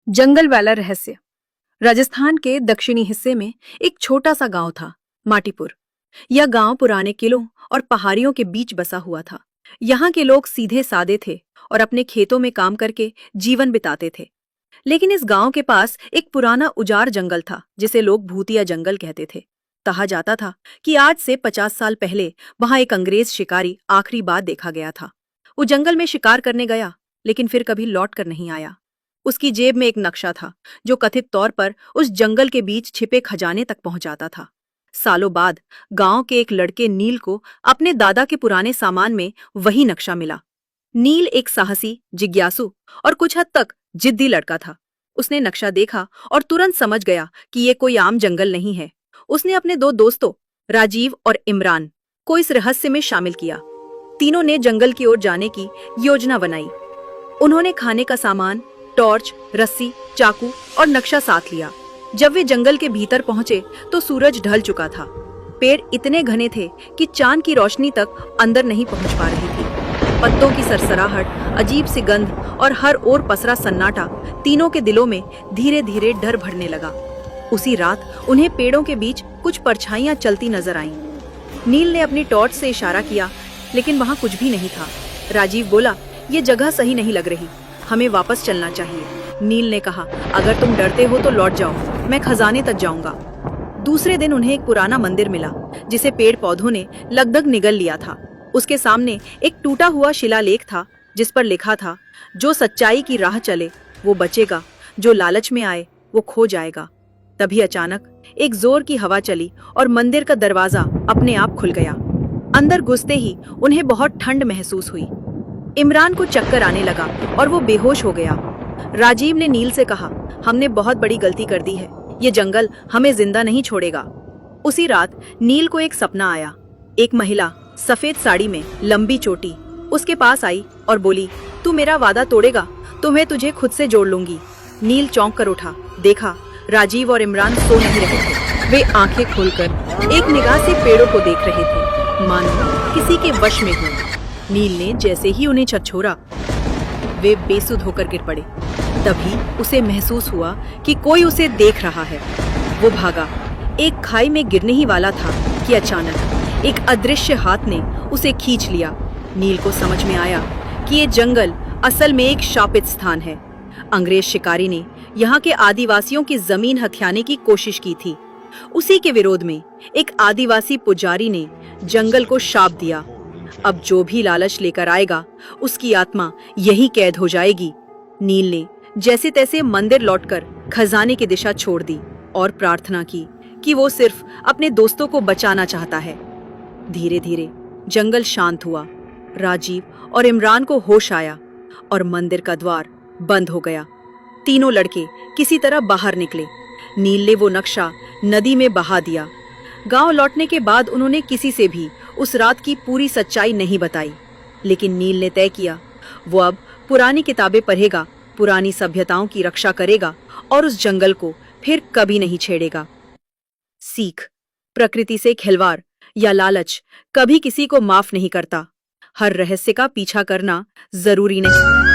जंगल वाला रहस्य। राजस्थान के दक्षिणी हिस्से में एक छोटा सा गांव था, माटीपुर। यह गांव पुराने किलों और पहाड़ियों के बीच बसा हुआ था। यहाँ के लोग सीधे सादे थे और अपने खेतों में काम करके जीवन बिताते थे। लेकिन इस गांव के पास एक पुराना उजाड़ जंगल था, जिसे लोग भूतिया जंगल कहते थे। कहा जाता था कि आज से 50 साल पहले वहां एक अंग्रेज शिकारी आखिरी बार देखा गया था। वो जंगल में शिकार करने गया, लेकिन फिर कभी लौट कर नहीं आया। उसकी जेब में एक नक्शा था, जो कथित तौर पर उस जंगल के बीच छिपे खजाने तक पहुंचाता था। सालों बाद गांव के एक लड़के नील को अपने दादा के पुराने सामान में वही नक्शा मिला। नील एक साहसी, जिज्ञासु और कुछ हद तक जिद्दी लड़का था। उसने नक्शा देखा और तुरंत समझ गया कि ये कोई आम जंगल नहीं है। उसने अपने दो दोस्तों, राजीव और इमरान, को इस रहस्य में शामिल किया। तीनों ने जंगल की ओर जाने की योजना बनाई। उन्होंने खाने का सामान, टॉर्च, रस्सी, चाकू और नक्शा साथ लिया। जब वे जंगल के भीतर पहुंचे तो सूरज ढल चुका था। पेड़ इतने घने थे कि चांद की रोशनी तक अंदर नहीं पहुंच पा रही थी। पत्तों की सरसराहट, अजीब सी गंध और हर ओर पसरा सन्नाटा तीनों के दिलों में धीरे धीरे डर भरने लगा। उसी रात उन्हें पेड़ों के बीच कुछ परछाइयां चलती नजर आईं। नील ने अपनी टॉर्च से इशारा किया, लेकिन वहां कुछ भी नहीं था। राजीव बोला, ये जगह सही नहीं लग रही, हमें वापस चलना चाहिए। नील ने कहा, अगर तुम डरते हो तो लौट जाओ, मैं खजाने तक जाऊंगा। दूसरे दिन उन्हें एक पुराना मंदिर मिला, जिसे पेड़ पौधों ने लगभग निगल लिया था। उसके सामने एक टूटा हुआ शिलालेख था, जिस पर लिखा था, जो सच्चाई की राह चले वो बचेगा, जो लालच में आए वो खो जाएगा। तभी अचानक एक जोर की हवा चली और मंदिर का दरवाजा अपने आप खुल गया। अंदर घुसते ही उन्हें बहुत ठंड महसूस हुई। इमरान को चक्कर आने लगा और वो बेहोश हो गया। राजीव ने नील से कहा, हमने बहुत बड़ी गलती कर दी है, ये जंगल हमें जिंदा नहीं छोड़ेगा। उसी रात नील को एक सपना आया। एक महिला सफेद साड़ी में, लंबी चोटी, उसके पास आई और बोली, तू मेरा वादा तोड़ेगा तो मैं तुझे खुद से जोड़ लूंगी। नील चौंक कर उठा। देखा, राजीव और इमरान सो नहीं रहे थे। वे आंखें खोलकर एक निगाह से पेड़ों को देख रहे थे, मानो किसी के वश में हुए। नील ने जैसे ही उन्हें छछोड़ा, वे बेसुध होकर गिर पड़े। तभी उसे महसूस हुआ कि कोई उसे देख रहा है। वो भागा, एक खाई में गिरने ही वाला था कि अचानक एक अदृश्य हाथ ने उसे खींच लिया। नील को समझ में आया कि ये जंगल असल में एक शापित स्थान है। अंग्रेज शिकारी ने यहाँ के आदिवासियों की जमीन हथियाने की कोशिश की थी। उसी के विरोध में एक आदिवासी पुजारी ने जंगल को शाप दिया। अब जो भी लालच लेकर आएगा, उसकी आत्मा यही कैद हो जाएगी। नील ने जैसे तैसे मंदिर लौटकर खजाने की दिशा छोड़ दी और प्रार्थना की कि वो सिर्फ अपने दोस्तों को बचाना चाहता है। धीरे धीरे जंगल शांत हुआ। राजीव और इमरान को होश आया और मंदिर का द्वार बंद हो गया। तीनों लड़के किसी तरह बाहर निकले। नील ने वो नक्शा नदी में बहा दिया। गांव लौटने के बाद उन्होंने किसी से भी उस रात की पूरी सच्चाई नहीं बताई। लेकिन नील ने तय किया, वो अब पुरानी किताबें पढ़ेगा, पुरानी सभ्यताओं की रक्षा करेगा और उस जंगल को फिर कभी नहीं छेड़ेगा। सीख, प्रकृति से खिलवाड़ या लालच कभी किसी को माफ नहीं करता। हर रहस्य का पीछा करना जरूरी नहीं।